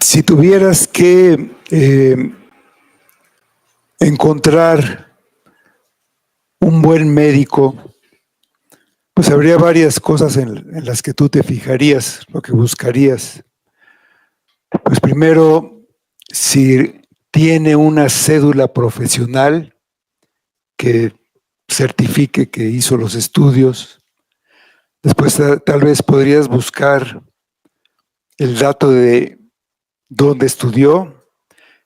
Si tuvieras que encontrar un buen médico, pues habría varias cosas en las que tú te fijarías, lo que buscarías. Pues primero, si tiene una cédula profesional que certifique que hizo los estudios. Después tal vez podrías buscar el dato de dónde estudió,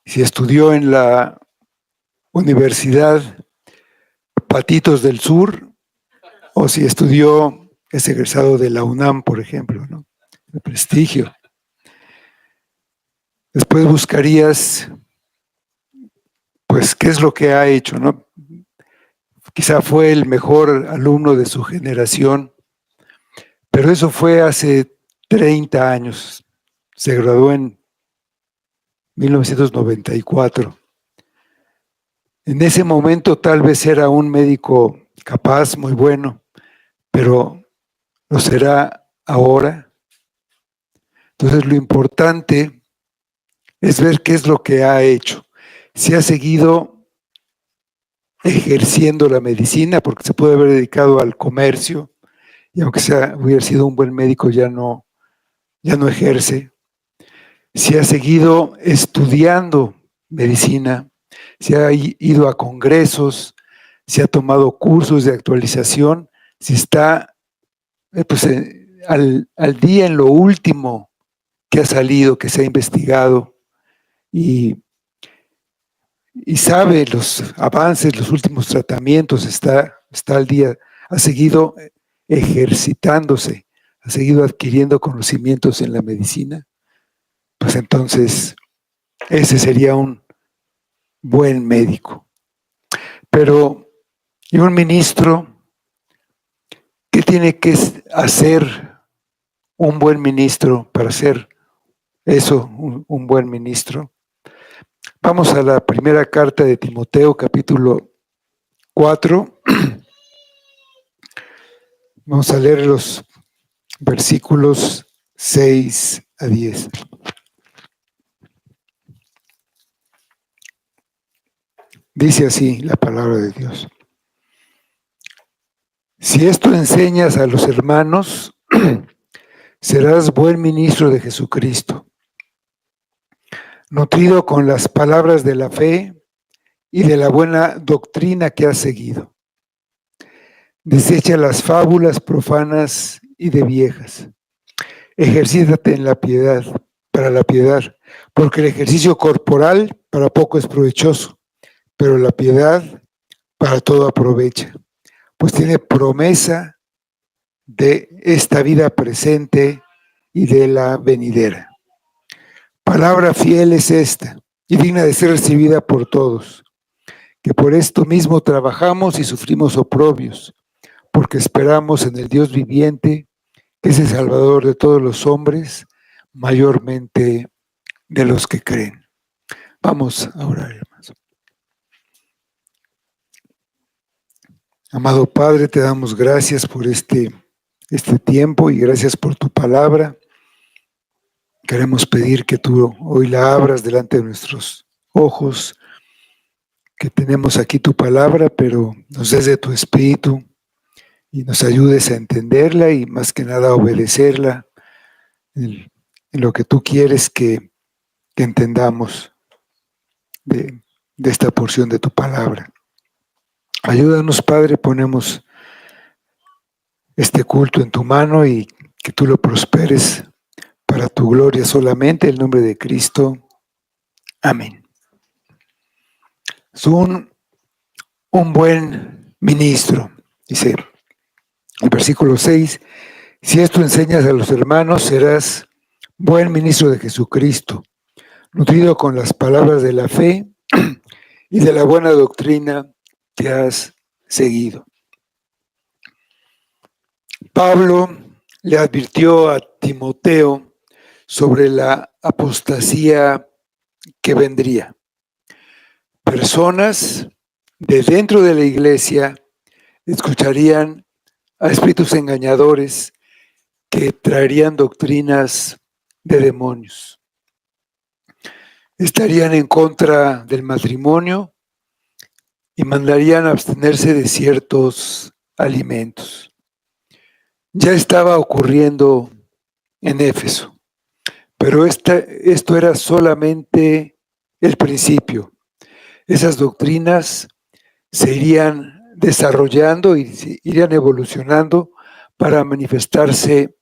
si estudió en la Universidad Patitos del Sur o si es egresado de la UNAM, por ejemplo, ¿no? El prestigio. Después buscarías, pues, qué es lo que ha hecho, ¿no? Quizá fue el mejor alumno de su generación, pero eso fue hace 30 años. Se graduó en 1994. En ese momento tal vez era un médico capaz, muy bueno, pero ¿lo será ahora? Entonces lo importante es ver qué es lo que ha hecho. Si ha seguido ejerciendo la medicina, porque se puede haber dedicado al comercio, y aunque hubiera sido un buen médico, ya no ejerce. Si ha seguido estudiando medicina, si ha ido a congresos, si ha tomado cursos de actualización, si está pues, al día en lo último que ha salido, que se ha investigado y sabe los avances, los últimos tratamientos, está al día, ha seguido ejercitándose, ha seguido adquiriendo conocimientos en la medicina, pues entonces ese sería un buen médico. Pero, ¿y un ministro? ¿Qué tiene que hacer un buen ministro para ser eso, un buen ministro? Vamos a la primera carta de Timoteo, capítulo 4. Vamos a leer los versículos 6 a 10. Dice así la palabra de Dios. Si esto enseñas a los hermanos, serás buen ministro de Jesucristo, nutrido con las palabras de la fe y de la buena doctrina que has seguido. Desecha las fábulas profanas y de viejas. Ejercítate en la piedad, para la piedad, porque el ejercicio corporal para poco es provechoso, pero la piedad para todo aprovecha, pues tiene promesa de esta vida presente y de la venidera. Palabra fiel es esta, y digna de ser recibida por todos, que por esto mismo trabajamos y sufrimos oprobios, porque esperamos en el Dios viviente, que es el Salvador de todos los hombres, mayormente de los que creen. Vamos a orar, hermanos. Amado Padre, te damos gracias por este tiempo y gracias por tu palabra. Queremos pedir que tú hoy la abras delante de nuestros ojos, que tenemos aquí tu palabra, pero nos des de tu espíritu y nos ayudes a entenderla y más que nada a obedecerla en lo que tú quieres que entendamos de esta porción de tu palabra. Ayúdanos, Padre, ponemos este culto en tu mano y que tú lo prosperes para tu gloria solamente, en el nombre de Cristo. Amén. Es un buen ministro, dice el versículo 6, si esto enseñas a los hermanos, serás buen ministro de Jesucristo, nutrido con las palabras de la fe y de la buena doctrina que has seguido. Pablo le advirtió a Timoteo sobre la apostasía que vendría. Personas de dentro de la iglesia escucharían a espíritus engañadores que traerían doctrinas de demonios. estarían en contra del matrimonio y mandarían abstenerse de ciertos alimentos. Ya estaba ocurriendo en Éfeso, pero esto era solamente el principio. Esas doctrinas se irían desarrollando y se irían evolucionando para manifestarse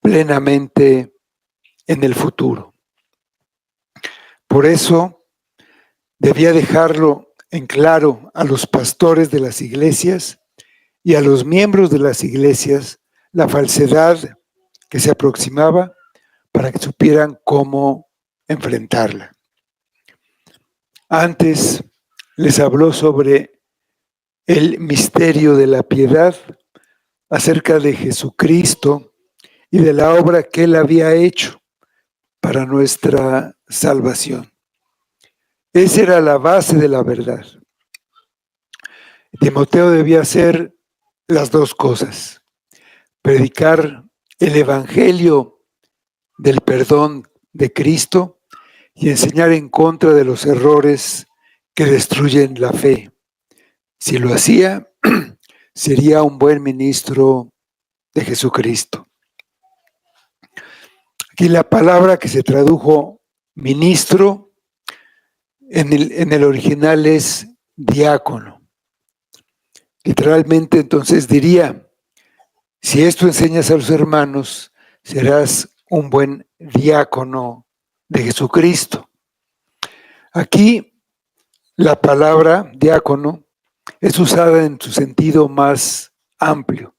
plenamente en el futuro. Por eso debía dejarlo en claro a los pastores de las iglesias y a los miembros de las iglesias la falsedad que se aproximaba para que supieran cómo enfrentarla. Antes les habló sobre el misterio de la piedad, acerca de Jesucristo y de la obra que Él había hecho para nuestra salvación. Esa era la base de la verdad. Timoteo debía hacer las dos cosas: predicar el evangelio del perdón de Cristo y enseñar en contra de los errores que destruyen la fe. Si lo hacía, sería un buen ministro de Jesucristo. Aquí la palabra que se tradujo ministro en el original es diácono. Literalmente entonces diría: si esto enseñas a los hermanos, serás un buen diácono de Jesucristo. Aquí la palabra diácono es usada en su sentido más amplio.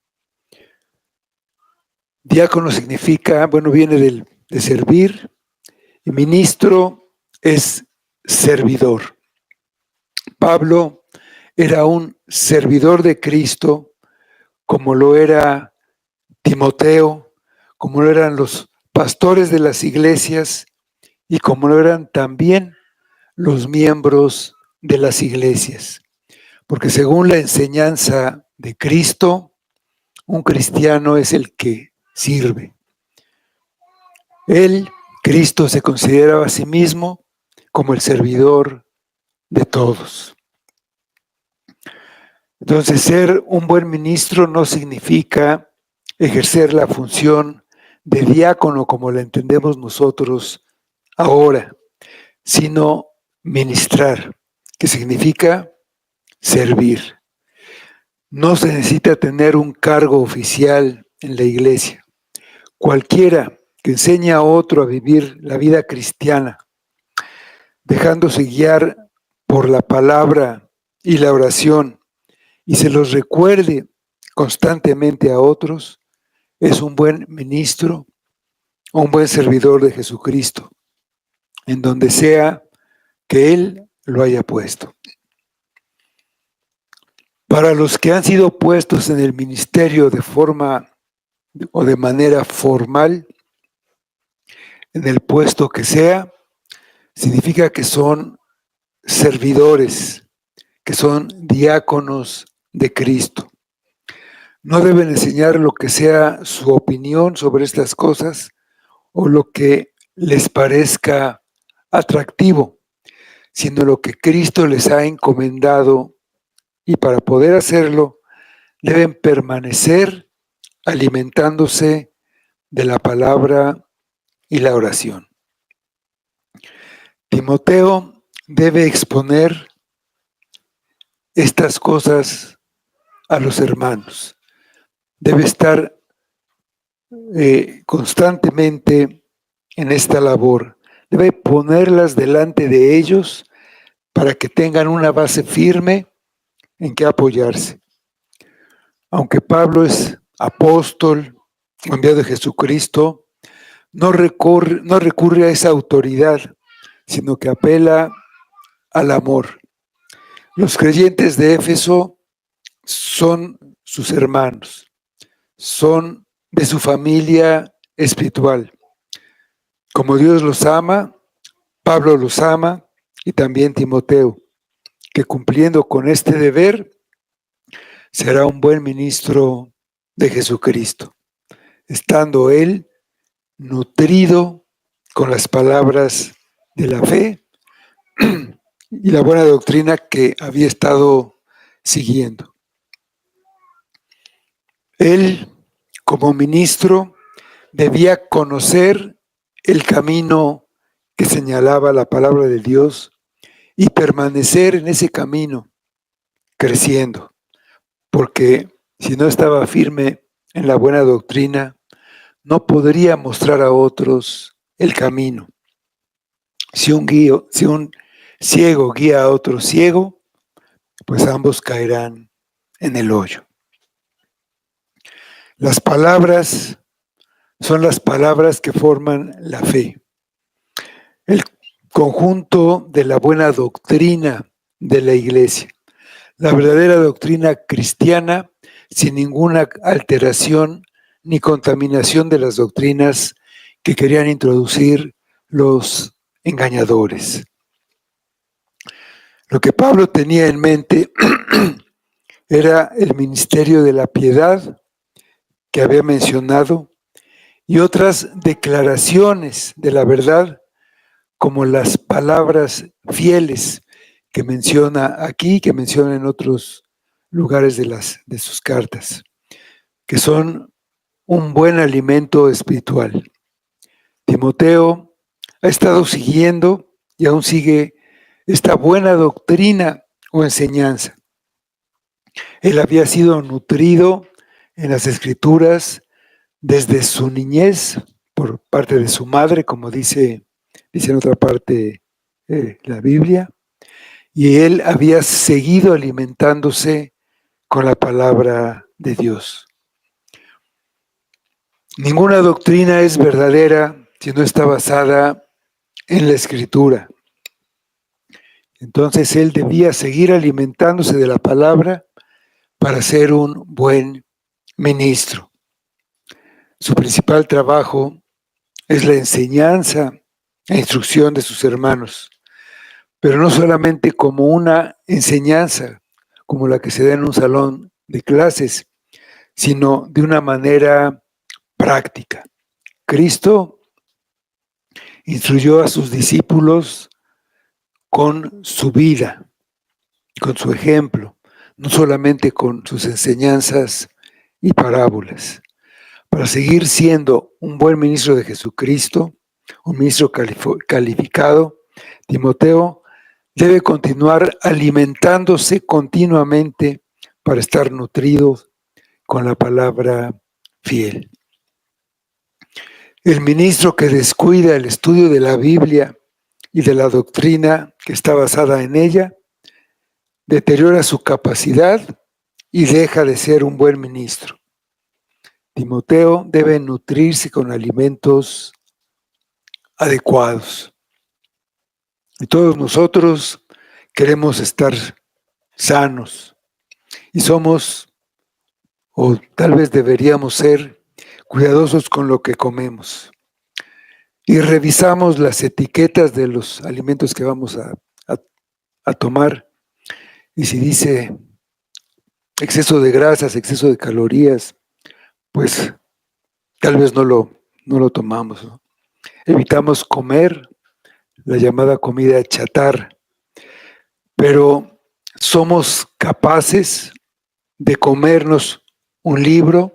Diácono significa, viene de servir, y ministro es servidor. Pablo era un servidor de Cristo, como lo era Timoteo, como lo eran los pastores de las iglesias y como lo eran también los miembros de las iglesias. Porque según la enseñanza de Cristo, un cristiano es el que sirve. Él, Cristo, se consideraba a sí mismo como el servidor de todos. Entonces, ser un buen ministro no significa ejercer la función de diácono como la entendemos nosotros ahora, sino ministrar, que significa servir. No se necesita tener un cargo oficial en la iglesia. Cualquiera que enseñe a otro a vivir la vida cristiana, dejándose guiar por la palabra y la oración, y se los recuerde constantemente a otros, es un buen ministro o un buen servidor de Jesucristo, en donde sea que Él lo haya puesto. Para los que han sido puestos en el ministerio de forma o de manera formal, en el puesto que sea, significa que son servidores, que son diáconos de Cristo. No deben enseñar lo que sea su opinión sobre estas cosas o lo que les parezca atractivo, sino lo que Cristo les ha encomendado, y para poder hacerlo deben permanecer alimentándose de la palabra y la oración. Timoteo debe exponer estas cosas a los hermanos. Debe estar constantemente en esta labor. Debe ponerlas delante de ellos para que tengan una base firme en que apoyarse. Aunque Pablo es apóstol, enviado de Jesucristo, no recurre a esa autoridad, sino que apela al amor. Los creyentes de Éfeso son sus hermanos, son de su familia espiritual. Como Dios los ama, Pablo los ama, y también Timoteo, que cumpliendo con este deber, será un buen ministro de Jesucristo, estando él nutrido con las palabras de la fe y la buena doctrina que había estado siguiendo. Él, como ministro, debía conocer el camino que señalaba la palabra de Dios y permanecer en ese camino, creciendo, porque si no estaba firme en la buena doctrina, no podría mostrar a otros el camino. Si un ciego guía a otro ciego, pues ambos caerán en el hoyo. Las palabras son las palabras que forman la fe. El conjunto de la buena doctrina de la Iglesia. La verdadera doctrina cristiana sin ninguna alteración ni contaminación de las doctrinas que querían introducir los engañadores. Lo que Pablo tenía en mente era el ministerio de la piedad que había mencionado y otras declaraciones de la verdad, como las palabras fieles que menciona aquí, que menciona en otros lugares de sus cartas, que son un buen alimento espiritual. Timoteo ha estado siguiendo y aún sigue esta buena doctrina o enseñanza. Él había sido nutrido en las Escrituras desde su niñez por parte de su madre, como dice en otra parte la Biblia, y él había seguido alimentándose con la palabra de Dios. Ninguna doctrina es verdadera si no está basada en la Escritura. Entonces él debía seguir alimentándose de la palabra para ser un buen ministro. Su principal trabajo es la enseñanza e instrucción de sus hermanos, pero no solamente como una enseñanza, como la que se da en un salón de clases, sino de una manera práctica. Cristo instruyó a sus discípulos con su vida, con su ejemplo, no solamente con sus enseñanzas y parábolas. Para seguir siendo un buen ministro de Jesucristo, un ministro calificado, Timoteo debe continuar alimentándose continuamente para estar nutrido con la palabra fiel. El ministro que descuida el estudio de la Biblia y de la doctrina que está basada en ella, deteriora su capacidad y deja de ser un buen ministro. Timoteo debe nutrirse con alimentos adecuados. Y todos nosotros queremos estar sanos y somos, o tal vez deberíamos ser, cuidadosos con lo que comemos. Y revisamos las etiquetas de los alimentos que vamos a tomar. Y si dice exceso de grasas, exceso de calorías, pues tal vez no lo tomamos, ¿no? Evitamos comer la llamada comida chatarra, pero somos capaces de comernos un libro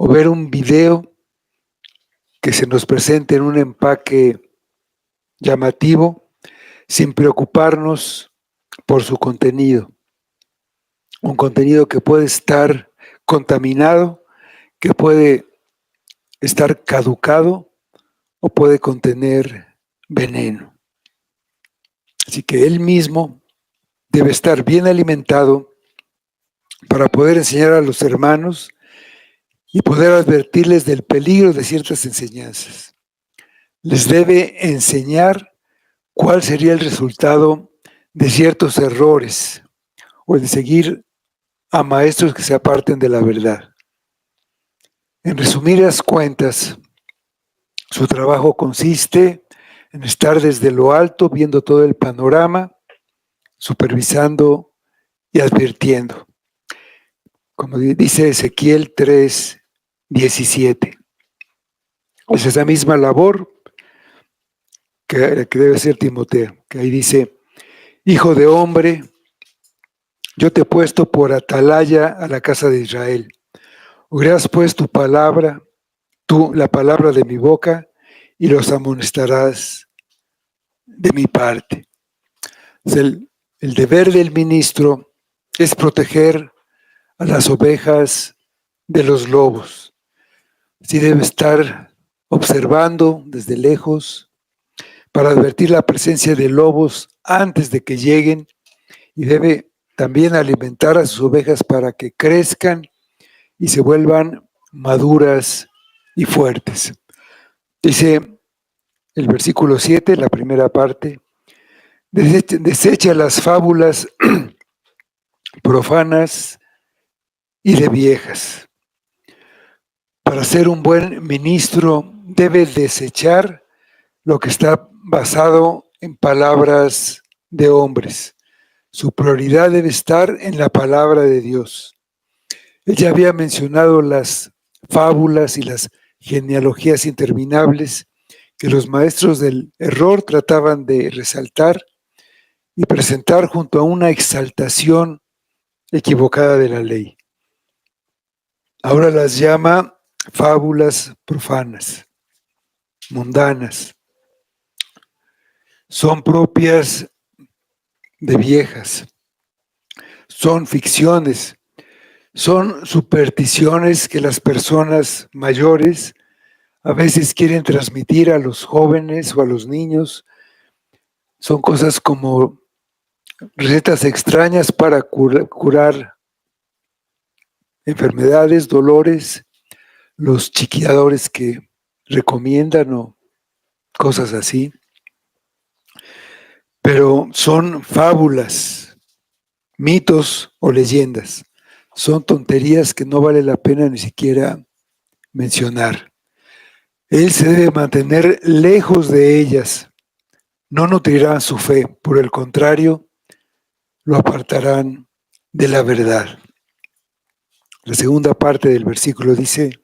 o ver un video que se nos presente en un empaque llamativo sin preocuparnos por su contenido. Un contenido que puede estar contaminado, que puede estar caducado o puede contener veneno. Así que él mismo debe estar bien alimentado para poder enseñar a los hermanos y poder advertirles del peligro de ciertas enseñanzas. Les debe enseñar cuál sería el resultado de ciertos errores o de seguir a maestros que se aparten de la verdad. En resumidas cuentas, su trabajo consiste en estar desde lo alto viendo todo el panorama, supervisando y advirtiendo. Como dice Ezequiel 3:17. Es esa misma labor que debe ser Timoteo, que ahí dice: Hijo de hombre, yo te he puesto por atalaya a la casa de Israel. Oirás pues tu palabra, la palabra de mi boca, y los amonestarás de mi parte. El deber del ministro es proteger a las ovejas de los lobos. Sí, debe estar observando desde lejos para advertir la presencia de lobos antes de que lleguen, y debe también alimentar a sus ovejas para que crezcan y se vuelvan maduras y fuertes. Dice el versículo 7, la primera parte: desecha las fábulas profanas y de viejas. Para ser un buen ministro debe desechar lo que está basado en palabras de hombres. Su prioridad debe estar en la palabra de Dios. Él ya había mencionado las fábulas y las genealogías interminables que los maestros del error trataban de resaltar y presentar junto a una exaltación equivocada de la ley. Ahora las llama fábulas profanas, mundanas. Son propias de viejas, son ficciones, son supersticiones que las personas mayores a veces quieren transmitir a los jóvenes o a los niños. Son cosas como recetas extrañas para curar enfermedades, dolores, los chiqueadores que recomiendan o cosas así. Pero son fábulas, mitos o leyendas. Son tonterías que no vale la pena ni siquiera mencionar. Él se debe mantener lejos de ellas. No nutrirán su fe, por el contrario, lo apartarán de la verdad. La segunda parte del versículo dice: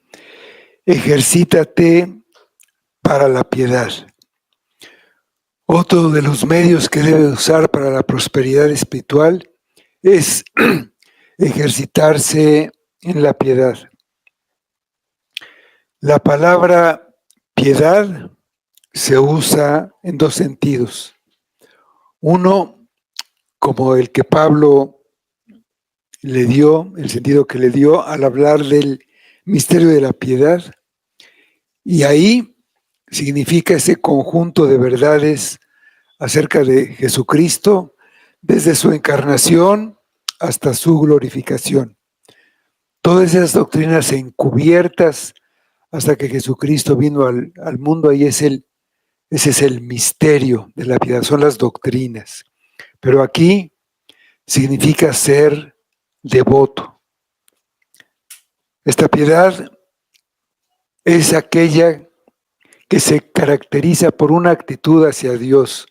ejercítate para la piedad. Otro de los medios que debe usar para la prosperidad espiritual es ejercitarse en la piedad. La palabra piedad se usa en dos sentidos. Uno, como el que Pablo le dio, el sentido que le dio al hablar del misterio de la piedad, y ahí significa ese conjunto de verdades acerca de Jesucristo, desde su encarnación hasta su glorificación. Todas esas doctrinas encubiertas hasta que Jesucristo vino al mundo, ahí ese es el misterio de la piedad, son las doctrinas. Pero aquí significa ser devoto. Esta piedad es aquella que se caracteriza por una actitud hacia Dios,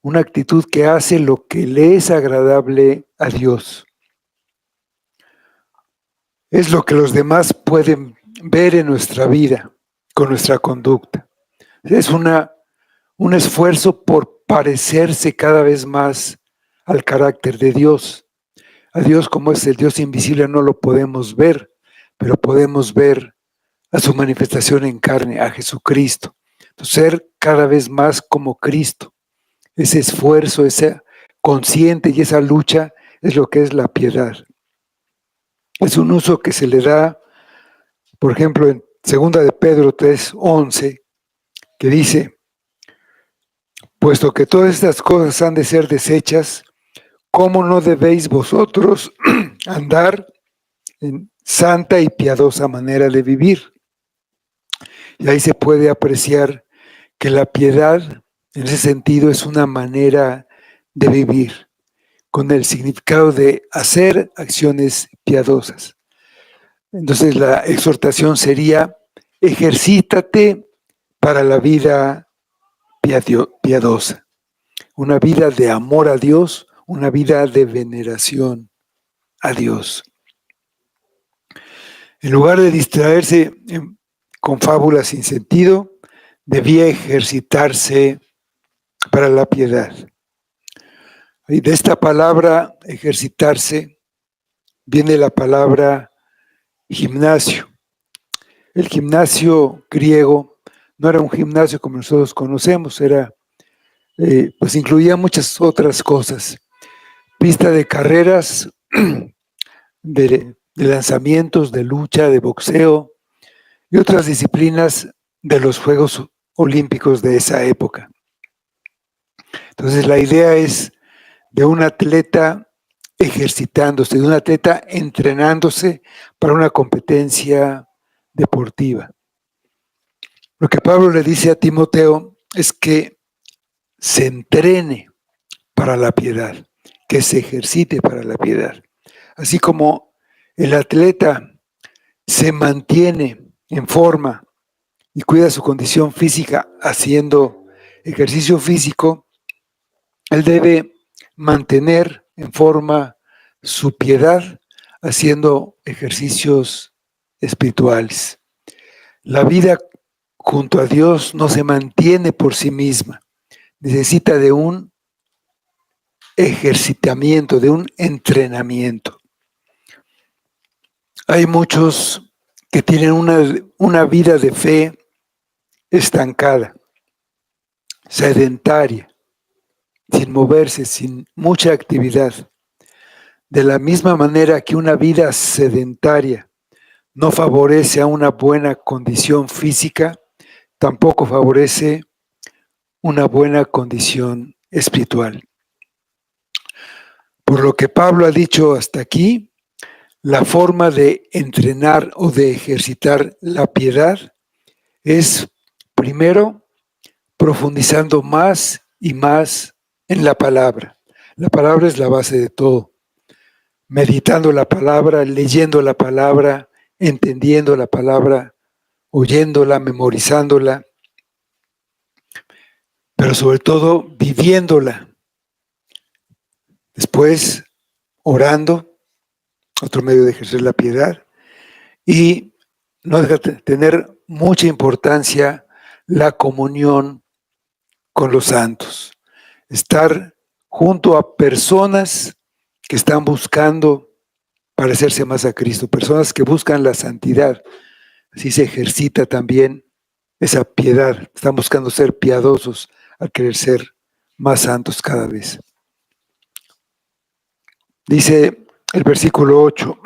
una actitud que hace lo que le es agradable a Dios. Es lo que los demás pueden ver en nuestra vida, con nuestra conducta. Es un esfuerzo por parecerse cada vez más al carácter de Dios. A Dios, como es el Dios invisible, no lo podemos ver, pero podemos ver a su manifestación en carne, a Jesucristo. Entonces, ser cada vez más como Cristo. Ese esfuerzo, ese consciente y esa lucha es lo que es la piedad. Es un uso que se le da, por ejemplo, en 2 de Pedro 3:11, que dice: puesto que todas estas cosas han de ser deshechas, ¿cómo no debéis vosotros andar en santa y piadosa manera de vivir? Y ahí se puede apreciar que la piedad, en ese sentido, es una manera de vivir, con el significado de hacer acciones piadosas. Entonces la exhortación sería: ejercítate para la vida piadosa, una vida de amor a Dios, una vida de veneración a Dios. En lugar de distraerse con fábulas sin sentido, debía ejercitarse para la piedad. Y de esta palabra ejercitarse viene la palabra gimnasio. El gimnasio griego no era un gimnasio como nosotros conocemos, era, pues incluía muchas otras cosas. Pista de carreras, de lanzamientos, de lucha, de boxeo y otras disciplinas de los Juegos Olímpicos de esa época. Entonces la idea es de un atleta ejercitándose, de un atleta entrenándose para una competencia deportiva. Lo que Pablo le dice a Timoteo es que se entrene para la piedad, que se ejercite para la piedad. Así como el atleta se mantiene en forma y cuida su condición física haciendo ejercicio físico, él debe mantener en forma su piedad haciendo ejercicios espirituales. La vida junto a Dios no se mantiene por sí misma, necesita de un ejercitamiento, de un entrenamiento. Hay muchos que tienen una vida de fe estancada, sedentaria, sin moverse, sin mucha actividad. De la misma manera que una vida sedentaria no favorece a una buena condición física, tampoco favorece una buena condición espiritual. Por lo que Pablo ha dicho hasta aquí, la forma de entrenar o de ejercitar la piedad es, primero, profundizando más y más en la palabra. La palabra es la base de todo. Meditando la palabra, leyendo la palabra, entendiendo la palabra, oyéndola, memorizándola, pero sobre todo viviéndola. Después, orando, otro medio de ejercer la piedad, y no deja de tener mucha importancia la comunión con los santos. Estar junto a personas que están buscando parecerse más a Cristo, personas que buscan la santidad. Así se ejercita también esa piedad. Están buscando ser piadosos al querer ser más santos cada vez. Dice el versículo 8,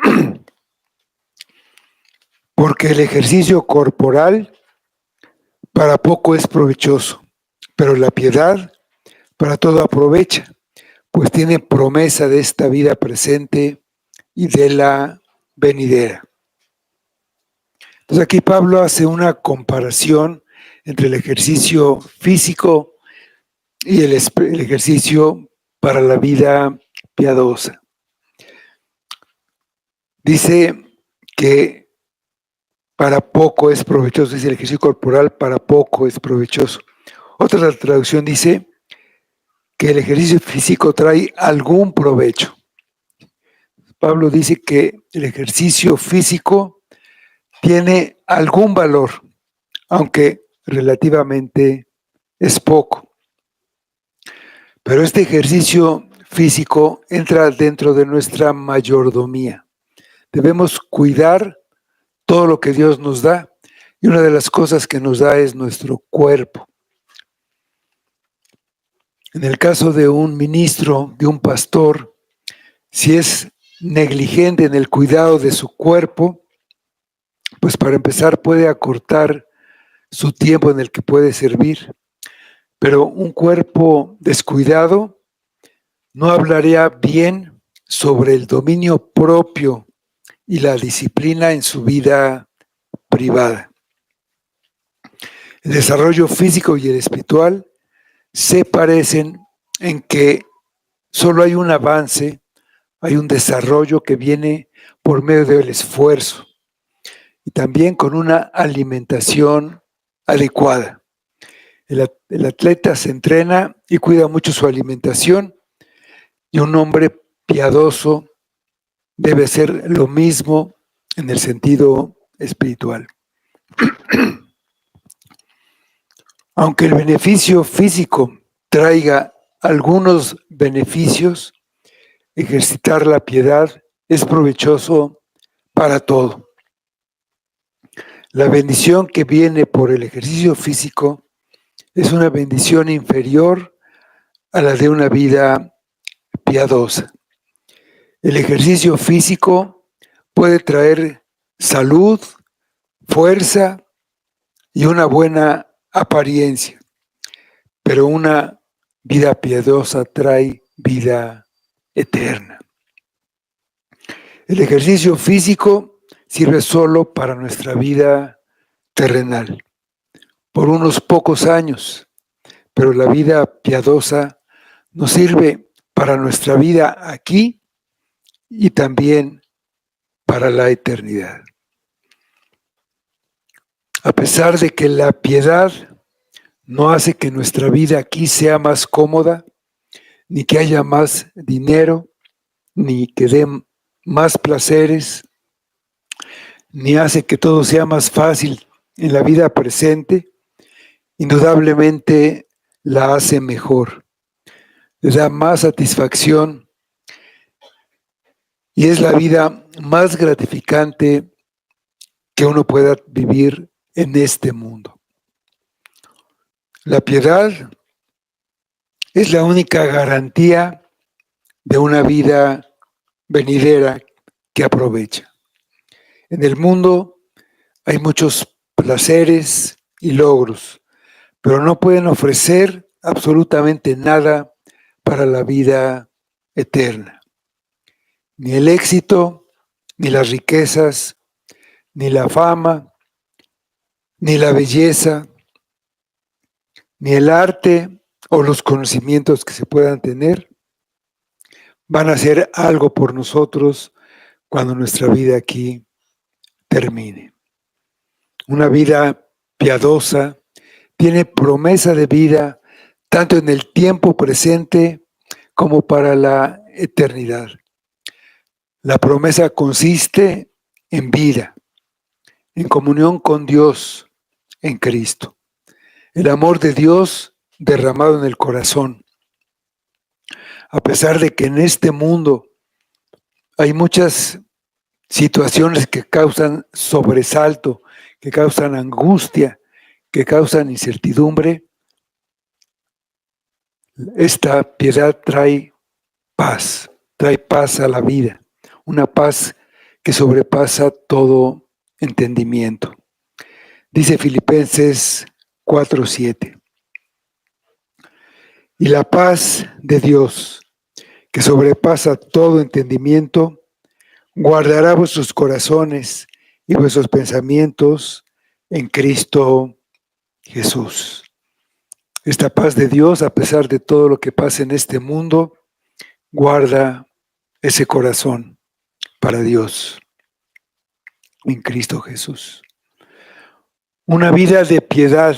porque el ejercicio corporal para poco es provechoso, pero la piedad para todo aprovecha, pues tiene promesa de esta vida presente y de la venidera. Entonces aquí Pablo hace una comparación entre el ejercicio físico y el ejercicio para la vida piadosa. Dice que para poco es provechoso, dice el ejercicio corporal para poco es provechoso. Otra traducción dice que el ejercicio físico trae algún provecho. Pablo dice que el ejercicio físico tiene algún valor, aunque relativamente es poco. Pero este ejercicio físico entra dentro de nuestra mayordomía. Debemos cuidar todo lo que Dios nos da, y una de las cosas que nos da es nuestro cuerpo. En el caso de un ministro, de un pastor, si es negligente en el cuidado de su cuerpo, pues para empezar puede acortar su tiempo en el que puede servir. Pero un cuerpo descuidado no hablaría bien sobre el dominio propio y la disciplina en su vida privada. El desarrollo físico y el espiritual se parecen en que solo hay un avance, hay un desarrollo que viene por medio del esfuerzo y también con una alimentación adecuada. El atleta se entrena y cuida mucho su alimentación, y un hombre piadoso debe hacer lo mismo en el sentido espiritual. Aunque el beneficio físico traiga algunos beneficios, ejercitar la piedad es provechoso para todo. La bendición que viene por el ejercicio físico es una bendición inferior a la de una vida piadosa. El ejercicio físico puede traer salud, fuerza y una buena apariencia, pero una vida piadosa trae vida eterna. El ejercicio físico sirve solo para nuestra vida terrenal, por unos pocos años, pero la vida piadosa nos sirve para nuestra vida aquí y también para la eternidad. A pesar de que la piedad no hace que nuestra vida aquí sea más cómoda, ni que haya más dinero, ni que dé más placeres, ni hace que todo sea más fácil en la vida presente, indudablemente la hace mejor, le da más satisfacción y es la vida más gratificante que uno pueda vivir en este mundo. La piedad es la única garantía de una vida venidera que aprovecha. En el mundo hay muchos placeres y logros, pero no pueden ofrecer absolutamente nada para la vida eterna. Ni el éxito, ni las riquezas, ni la fama, ni la belleza, ni el arte o los conocimientos que se puedan tener van a hacer algo por nosotros cuando nuestra vida aquí termine. Una vida piadosa tiene promesa de vida tanto en el tiempo presente como para la eternidad. La promesa consiste en vida, en comunión con Dios, en Cristo. El amor de Dios derramado en el corazón. A pesar de que en este mundo hay muchas situaciones que causan sobresalto, que causan angustia, que causan incertidumbre, esta piedad trae paz a la vida, una paz que sobrepasa todo entendimiento. Dice Filipenses 4:7. Y la paz de Dios, que sobrepasa todo entendimiento, guardará vuestros corazones y vuestros pensamientos en Cristo Jesús. Esta paz de Dios, a pesar de todo lo que pasa en este mundo, guarda ese corazón para Dios en Cristo Jesús. Una vida de piedad,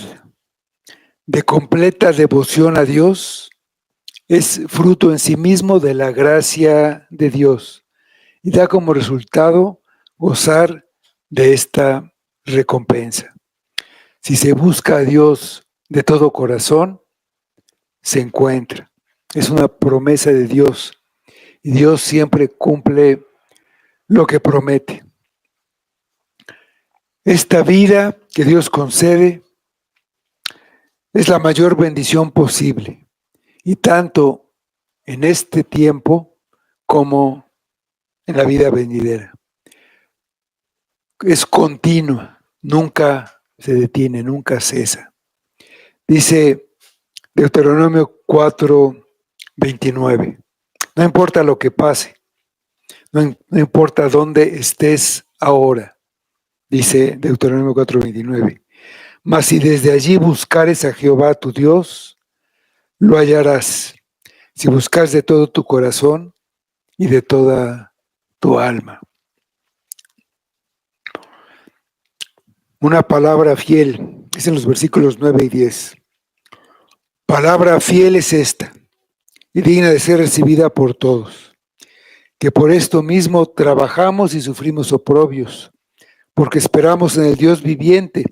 de completa devoción a Dios, es fruto en sí mismo de la gracia de Dios y da como resultado gozar de esta recompensa. Si se busca a Dios de todo corazón, se encuentra. Es una promesa de Dios y Dios siempre cumple lo que promete. Esta vida que Dios concede es la mayor bendición posible, y tanto en este tiempo como en la vida venidera. Es continua, nunca se detiene, nunca cesa. Dice Deuteronomio 4:29, no importa lo que pase, no importa dónde estés ahora, dice Deuteronomio 4:29, mas si desde allí buscares a Jehová tu Dios, lo hallarás, si buscas de todo tu corazón y de toda tu alma. Una palabra fiel, es en los versículos 9 y 10. Palabra fiel es esta, y digna de ser recibida por todos, que por esto mismo trabajamos y sufrimos oprobios, porque esperamos en el Dios viviente,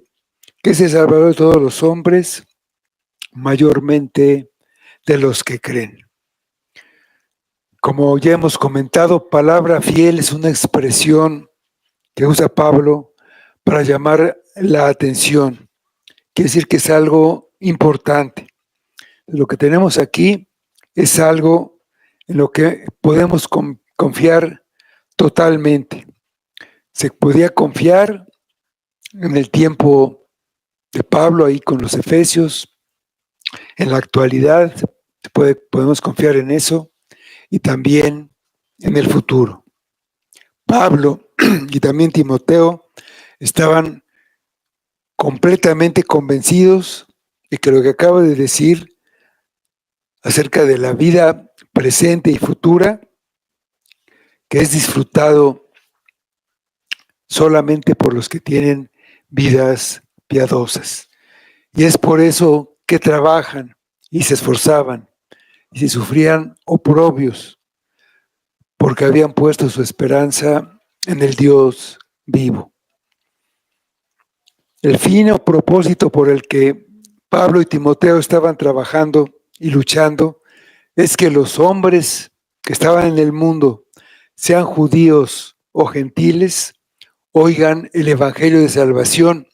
que es el Salvador de todos los hombres, mayormente de los que creen. Como ya hemos comentado, palabra fiel es una expresión que usa Pablo para llamar la atención. Quiere decir que es algo importante. Lo que tenemos aquí es algo en lo que podemos confiar totalmente. Se podía confiar en el tiempo de Pablo ahí con los Efesios, en la actualidad podemos confiar en eso y también en el futuro. Pablo y también Timoteo estaban completamente convencidos de que lo que acabo de decir acerca de la vida presente y futura, que es disfrutado solamente por los que tienen vidas piadosas. Y es por eso que trabajan y se esforzaban y se sufrían oprobios, porque habían puesto su esperanza en el Dios vivo. El fin o propósito por el que Pablo y Timoteo estaban trabajando y luchando es que los hombres que estaban en el mundo, sean judíos o gentiles, oigan el evangelio de salvación,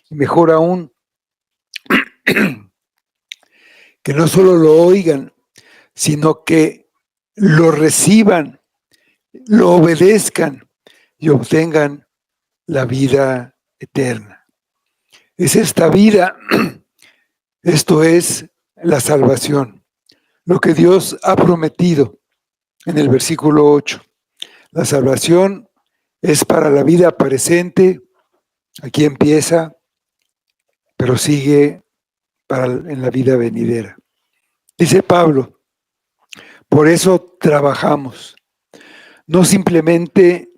y mejor aún, que no solo lo oigan, sino que lo reciban, lo obedezcan y obtengan la vida eterna. Es esta vida, esto es la salvación, lo que Dios ha prometido en el versículo 8. La salvación es para la vida presente, aquí empieza, pero sigue en la vida venidera. Dice Pablo, por eso trabajamos, no simplemente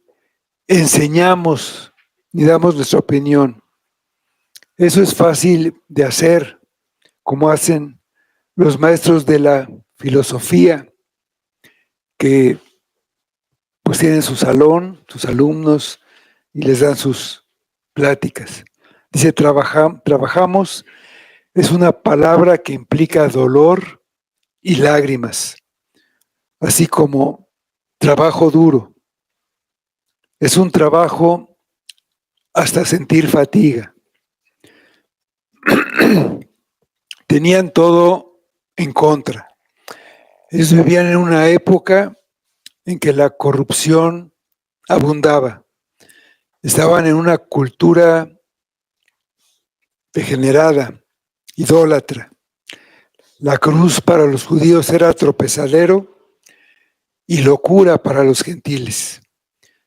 enseñamos ni damos nuestra opinión. Eso es fácil de hacer, como hacen los maestros de la filosofía, que pues tienen su salón, sus alumnos, y les dan sus pláticas. Dice, trabajamos, es una palabra que implica dolor y lágrimas, así como trabajo duro. Es un trabajo hasta sentir fatiga. Tenían todo en contra. Ellos vivían en una época en que la corrupción abundaba. Estaban en una cultura degenerada, idólatra. La cruz para los judíos era tropezadero y locura para los gentiles.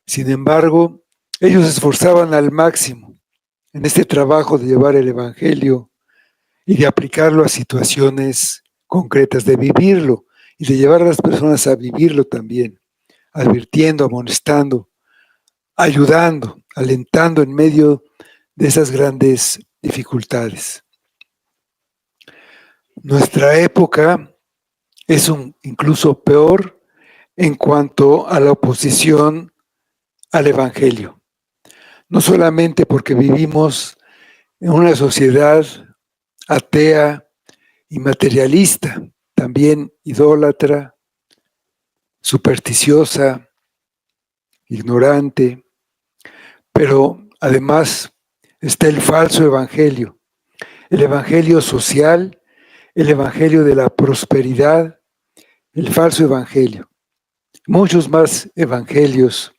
Sin embargo, ellos se esforzaban al máximo en este trabajo de llevar el evangelio y de aplicarlo a situaciones concretas, de vivirlo y de llevar a las personas a vivirlo también, advirtiendo, amonestando, ayudando, alentando en medio de esas grandes dificultades. Nuestra época es incluso peor en cuanto a la oposición al evangelio. No solamente porque vivimos en una sociedad atea y materialista, también idólatra, supersticiosa, ignorante, pero además está el falso evangelio, el evangelio social, el evangelio de la prosperidad, el falso evangelio. Muchos más evangelios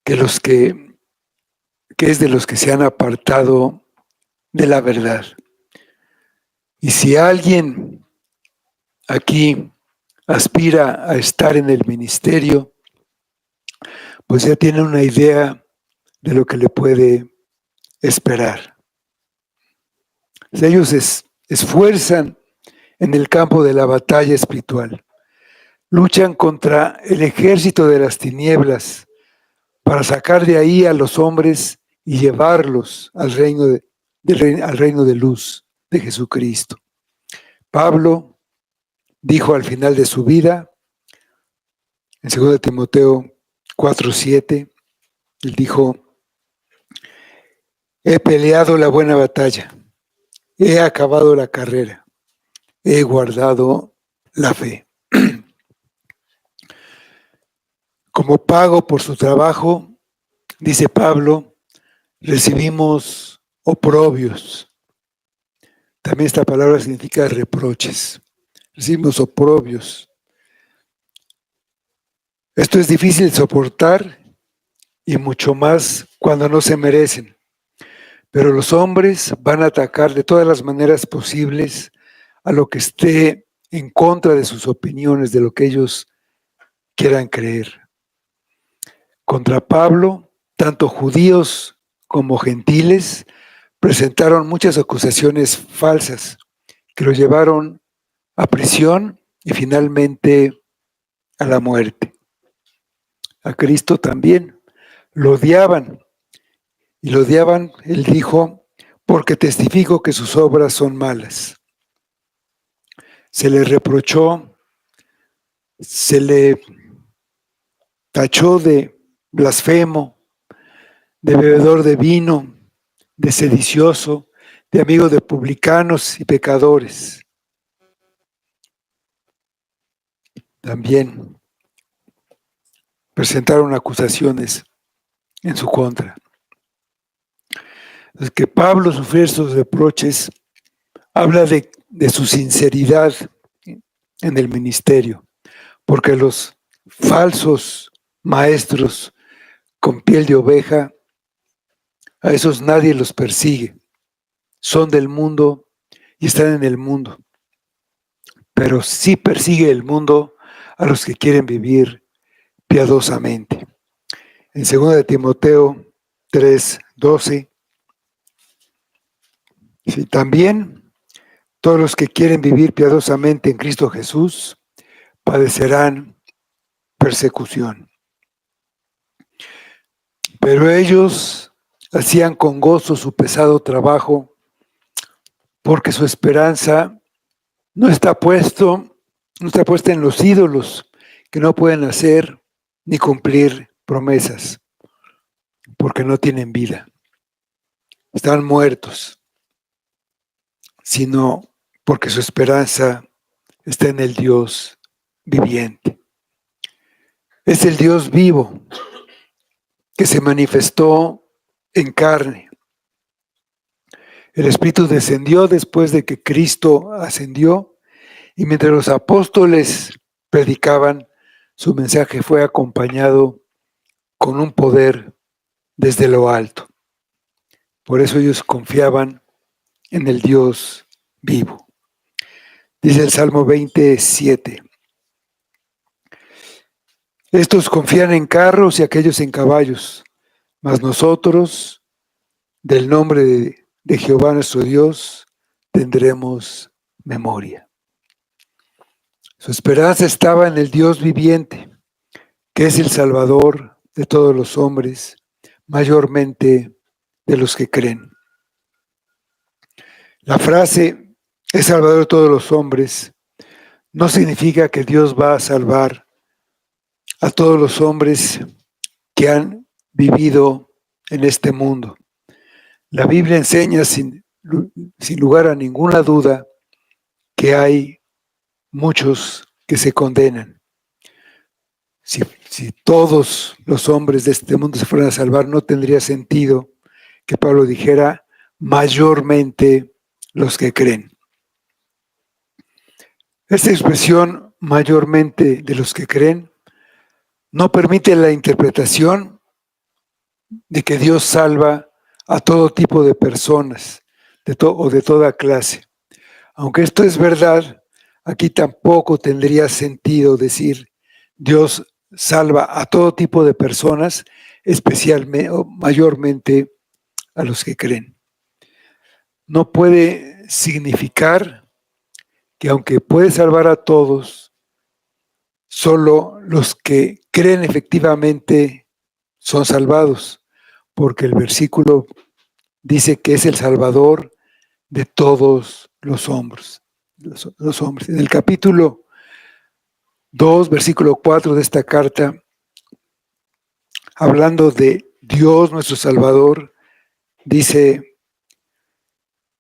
que los que es de los que se han apartado de la verdad. Y si alguien aquí aspira a estar en el ministerio, pues ya tiene una idea de lo que le puede esperar. Ellos se esfuerzan en el campo de la batalla espiritual. Luchan contra el ejército de las tinieblas para sacar de ahí a los hombres y llevarlos al reino de luz de Jesucristo. Pablo dijo al final de su vida, en 2 Timoteo 4:7, él dijo, he peleado la buena batalla, he acabado la carrera, he guardado la fe. Como pago por su trabajo, dice Pablo, recibimos oprobios. También esta palabra significa reproches. Recibimos oprobios. Esto es difícil de soportar y mucho más cuando no se merecen. Pero los hombres van a atacar de todas las maneras posibles a lo que esté en contra de sus opiniones, de lo que ellos quieran creer. Contra Pablo, tanto judíos como gentiles presentaron muchas acusaciones falsas que lo llevaron a prisión y finalmente a la muerte. A Cristo también lo odiaban, y lo odiaban, él dijo, porque testifico que sus obras son malas. Se le reprochó, se le tachó de blasfemo, de bebedor de vino, de sedicioso, de amigo de publicanos y pecadores. También presentaron acusaciones en su contra. Entonces, que Pablo sufriera esos reproches habla de su sinceridad en el ministerio, porque los falsos maestros con piel de oveja, a esos nadie los persigue, son del mundo y están en el mundo, pero sí persigue el mundo a los que quieren vivir piadosamente. En 2 de Timoteo 3:12, sí, también todos los que quieren vivir piadosamente en Cristo Jesús padecerán persecución. Pero ellos hacían con gozo su pesado trabajo, porque su esperanza no está puesta en los ídolos que no pueden hacer ni cumplir promesas, porque no tienen vida, están muertos, sino porque su esperanza está en el Dios viviente. Es el Dios vivo que se manifestó en carne. El Espíritu descendió después de que Cristo ascendió, y mientras los apóstoles predicaban, su mensaje fue acompañado con un poder desde lo alto. Por eso ellos confiaban en el Dios vivo. Dice el Salmo 27. Estos confían en carros y aquellos en caballos, mas nosotros, del nombre de Jehová nuestro Dios, tendremos memoria. Su esperanza estaba en el Dios viviente, que es el Salvador de todos los hombres, mayormente de los que creen. La frase es Salvador de todos los hombres no significa que Dios va a salvar a todos los hombres que han vivido en este mundo. La Biblia enseña sin lugar a ninguna duda que hay muchos que se condenan. Si todos los hombres de este mundo se fueran a salvar, no tendría sentido que Pablo dijera mayormente los que creen. Esta expresión mayormente de los que creen no permite la interpretación de que Dios salva a todo tipo de personas o de toda clase. Aunque esto es verdad, aquí tampoco tendría sentido decir Dios salva a todo tipo de personas, especialmente o mayormente a los que creen. No puede significar que aunque puede salvar a todos, solo los que creen efectivamente son salvados, porque el versículo dice que es el Salvador de todos los hombres. En el capítulo 2, versículo 4 de esta carta, hablando de Dios nuestro Salvador, dice: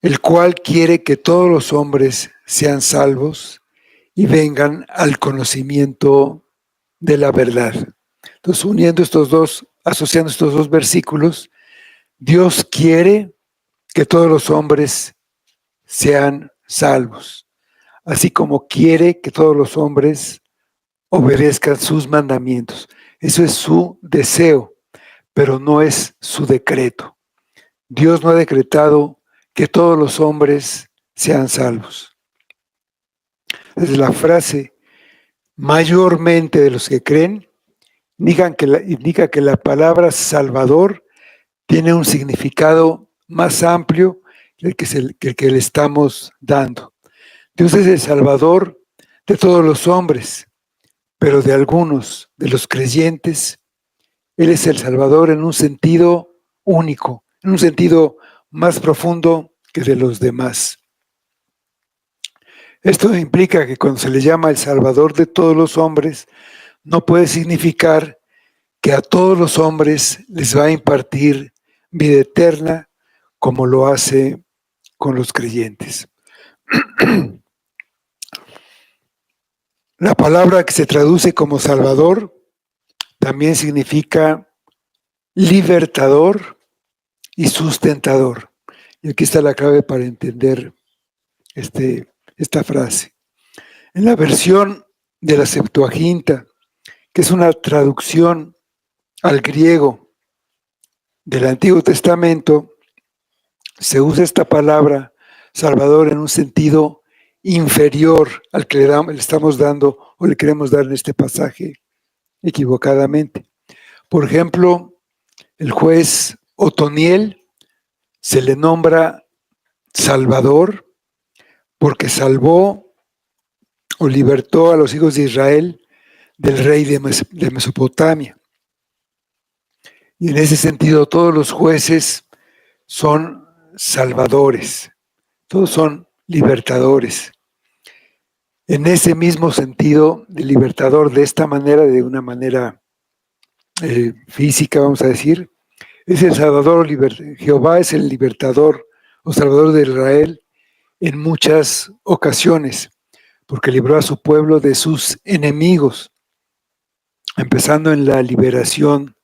el cual quiere que todos los hombres sean salvos y vengan al conocimiento de la verdad. Entonces, asociando estos dos versículos, Dios quiere que todos los hombres sean salvos, así como quiere que todos los hombres obedezcan sus mandamientos. Eso es su deseo, pero no es su decreto. Dios no ha decretado que todos los hombres sean salvos. Es la frase, mayormente de los que creen, indica que la palabra Salvador tiene un significado más amplio que el que le estamos dando. Dios es el Salvador de todos los hombres, pero de algunos, de los creyentes, Él es el Salvador en un sentido único, en un sentido más profundo que de los demás. Esto implica que cuando se le llama el Salvador de todos los hombres, no puede significar que a todos los hombres les va a impartir vida eterna como lo hace con los creyentes. La palabra que se traduce como Salvador también significa libertador y sustentador. Y aquí está la clave para entender esta frase. En la versión de la Septuaginta, que es una traducción al griego del Antiguo Testamento, se usa esta palabra Salvador en un sentido inferior al que le estamos dando o le queremos dar en este pasaje equivocadamente. Por ejemplo, el juez Otoniel se le nombra Salvador porque salvó o libertó a los hijos de Israel del rey de Mesopotamia. Y en ese sentido todos los jueces son salvadores, todos son libertadores. En ese mismo sentido de libertador, de esta manera, de una manera física, vamos a decir, es el Salvador, Jehová es el libertador o Salvador de Israel en muchas ocasiones, porque libró a su pueblo de sus enemigos, empezando en la liberación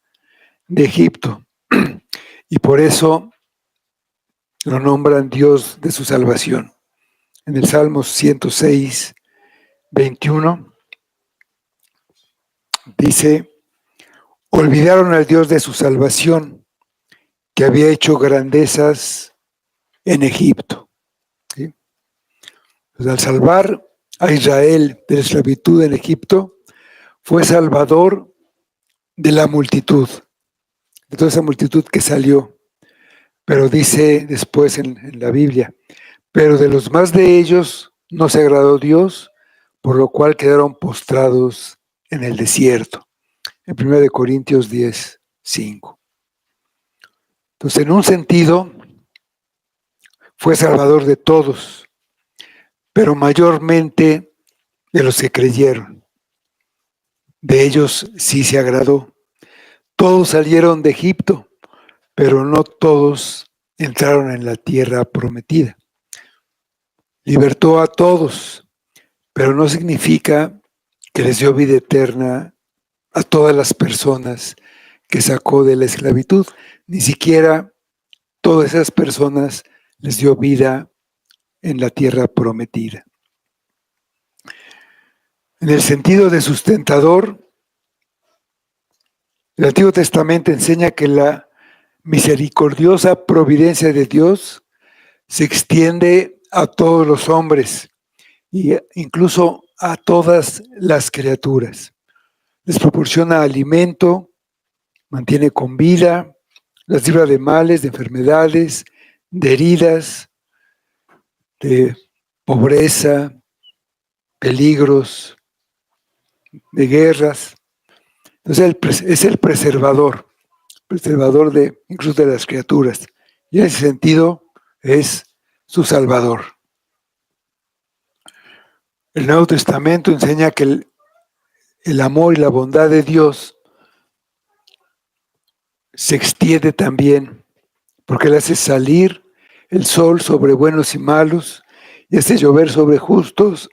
de Egipto. Y por eso lo nombran Dios de su salvación. En el Salmo 106, 21, dice, olvidaron al Dios de su salvación, que había hecho grandezas en Egipto. ¿Sí? Pues al salvar a Israel de la esclavitud en Egipto, fue salvador de la multitud, de toda esa multitud que salió. Pero dice después en la Biblia, pero de los más de ellos no se agradó Dios, por lo cual quedaron postrados en el desierto. En 1 Corintios 10, 5. Entonces, en un sentido, fue salvador de todos, pero mayormente de los que creyeron. De ellos sí se agradó. Todos salieron de Egipto, pero no todos entraron en la tierra prometida. Libertó a todos, pero no significa que les dio vida eterna a todas las personas que sacó de la esclavitud. Ni siquiera todas esas personas les dio vida en la tierra prometida. En el sentido de sustentador, el Antiguo Testamento enseña que la misericordiosa providencia de Dios se extiende a todos los hombres e incluso a todas las criaturas. Les proporciona alimento, mantiene con vida, las libra de males, de enfermedades, de heridas, de pobreza, peligros, de guerras. Entonces es el preservador de incluso de las criaturas. Y en ese sentido es su salvador. El Nuevo Testamento enseña que el amor y la bondad de Dios se extiende también, porque Él hace salir el sol sobre buenos y malos, y hace llover sobre justos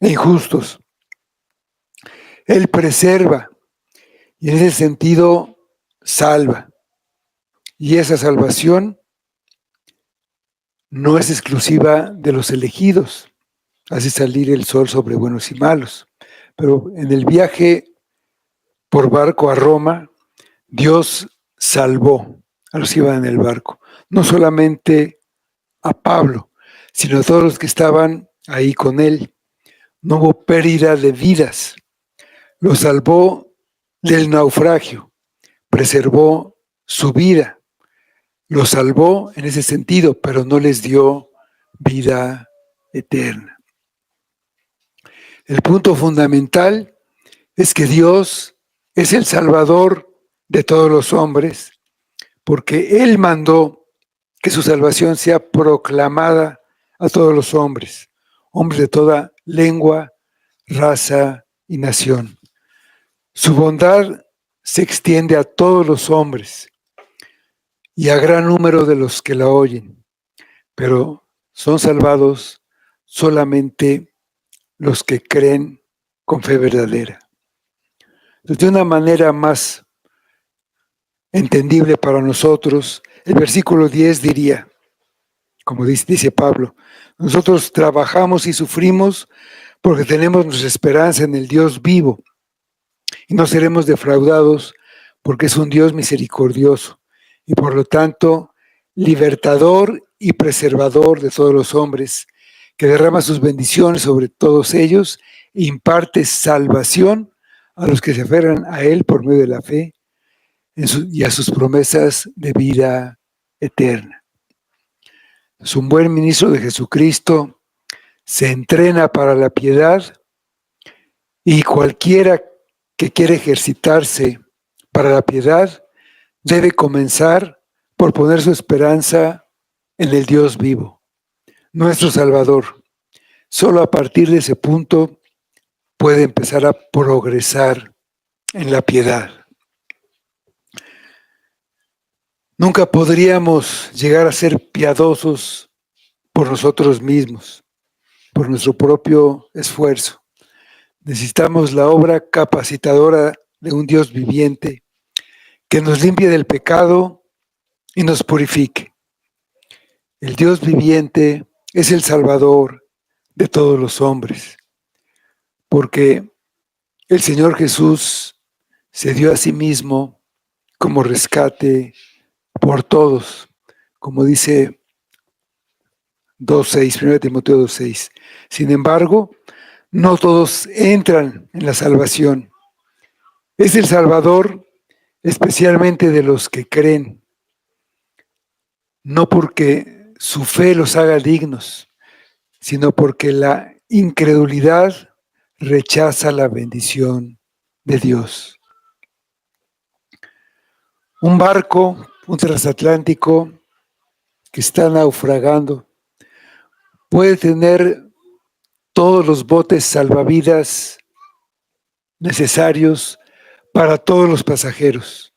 e injustos. Él preserva y en ese sentido salva. Y esa salvación no es exclusiva de los elegidos. Hace salir el sol sobre buenos y malos. Pero en el viaje por barco a Roma, Dios salvó a los que iban en el barco. No solamente a Pablo, sino a todos los que estaban ahí con él. No hubo pérdida de vidas. Lo salvó del naufragio, preservó su vida. Lo salvó en ese sentido, pero no les dio vida eterna. El punto fundamental es que Dios es el Salvador de todos los hombres, porque Él mandó que su salvación sea proclamada a todos los hombres, hombres de toda lengua, raza y nación. Su bondad se extiende a todos los hombres y a gran número de los que la oyen, pero son salvados solamente los que creen con fe verdadera. De una manera más entendible para nosotros, el versículo 10 diría, como dice Pablo, nosotros trabajamos y sufrimos porque tenemos nuestra esperanza en el Dios vivo y no seremos defraudados porque es un Dios misericordioso y por lo tanto libertador y preservador de todos los hombres, que derrama sus bendiciones sobre todos ellos e imparte salvación a los que se aferran a Él por medio de la fe y a sus promesas de vida eterna. Es un buen ministro de Jesucristo, se entrena para la piedad y cualquiera que quiere ejercitarse para la piedad debe comenzar por poner su esperanza en el Dios vivo, nuestro Salvador. Solo a partir de ese punto puede empezar a progresar en la piedad. Nunca podríamos llegar a ser piadosos por nosotros mismos, por nuestro propio esfuerzo. Necesitamos la obra capacitadora de un Dios viviente que nos limpie del pecado y nos purifique. El Dios viviente es el Salvador de todos los hombres, porque el Señor Jesús se dio a sí mismo como rescate por todos, como dice 2:6, 1 Timoteo 2:6. Sin embargo, no todos entran en la salvación. Es el Salvador especialmente de los que creen, no porque su fe los haga dignos, sino porque la incredulidad rechaza la bendición de Dios. Un barco, un transatlántico que está naufragando, puede tener todos los botes salvavidas necesarios para todos los pasajeros,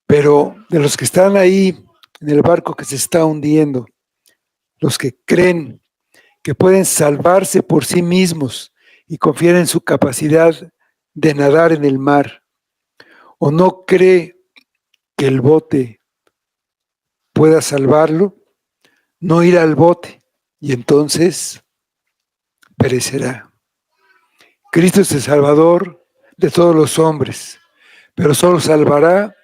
pero de los que están ahí en el barco que se está hundiendo, los que creen que pueden salvarse por sí mismos y confían en su capacidad de nadar en el mar, o no cree que el bote pueda salvarlo, no irá al bote y entonces perecerá. Cristo es el Salvador de todos los hombres, pero solo salvará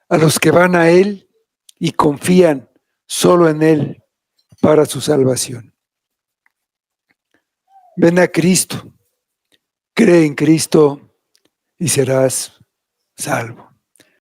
a los que van a Él y confían solo en Él para su salvación. Ven a Cristo, cree en Cristo y serás salvo.